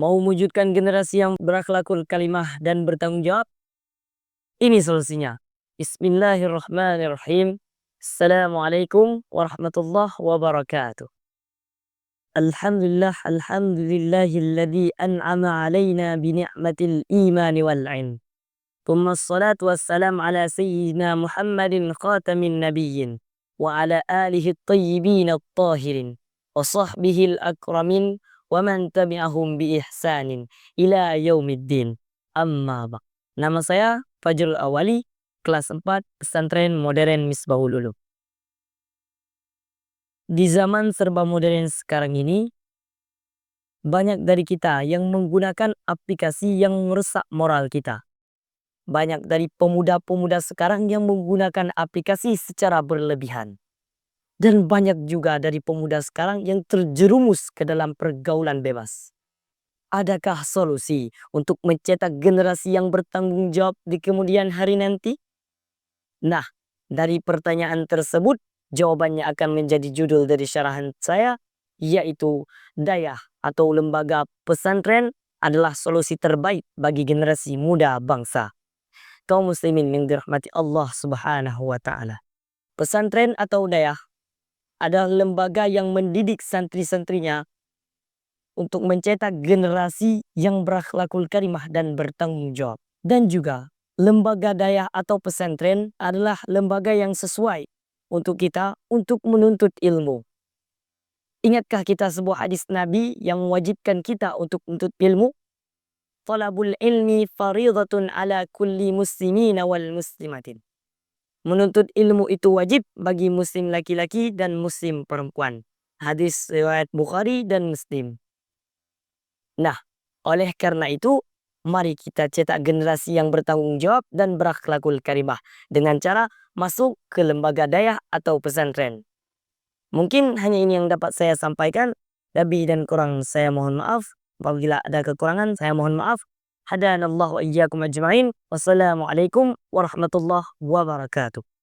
Mau mewujudkan generasi yang berakhlakul kalimah dan bertanggung jawab? Ini solusinya. Bismillahirrahmanirrahim. Assalamualaikum warahmatullahi wabarakatuh. Alhamdulillah, alhamdulillahilladzi an'ama alaina bini'matil imani wal ilm. Thumma assalatu wassalam ala sayyidina Muhammadin khatamin nabiyyin wa ala alihi at-tayyibin at-tahirin wa sahbihi al-akramin wa man tabi'ahum bi ihsanin ila yaumiddin. Amma ba'd. Nama saya Fajrul Awali, kelas 4 Pesantren Modern Misbahul Ulum. Di zaman serba modern sekarang ini, banyak dari kita yang menggunakan aplikasi yang merusak moral kita. Banyak dari pemuda-pemuda sekarang yang menggunakan aplikasi secara berlebihan. Dan banyak juga dari pemuda sekarang yang terjerumus ke dalam pergaulan bebas. Adakah solusi untuk mencetak generasi yang bertanggung jawab di kemudian hari nanti? Nah, dari pertanyaan tersebut, jawabannya akan menjadi judul dari syarahan saya, yaitu dayah atau lembaga pesantren adalah solusi terbaik bagi generasi muda bangsa. Kaum muslimin yang dirahmati Allah Subhanahu wa Ta'ala. Pesantren atau dayah adalah lembaga yang mendidik santri-santrinya untuk mencetak generasi yang berakhlakul karimah dan bertanggung jawab. Dan juga lembaga dayah atau pesantren adalah lembaga yang sesuai untuk kita untuk menuntut ilmu. Ingatkah kita sebuah hadis Nabi yang mewajibkan kita untuk menuntut ilmu? Talabul ilmi faridatun ala kulli muslimin wal muslimatin. Menuntut ilmu itu wajib bagi muslim laki-laki dan muslim perempuan. Hadis riwayat Bukhari dan Muslim. Nah, oleh karena itu, mari kita cetak generasi yang bertanggung jawab dan berakhlakul karimah dengan cara masuk ke lembaga dayah atau pesantren. Mungkin hanya ini yang dapat saya sampaikan. Lebih dan kurang saya mohon maaf. Apabila ada kekurangan, saya mohon maaf. Hadanallahu wa iyyakum ajma'in. Wassalamualaikum warahmatullahi wabarakatuh.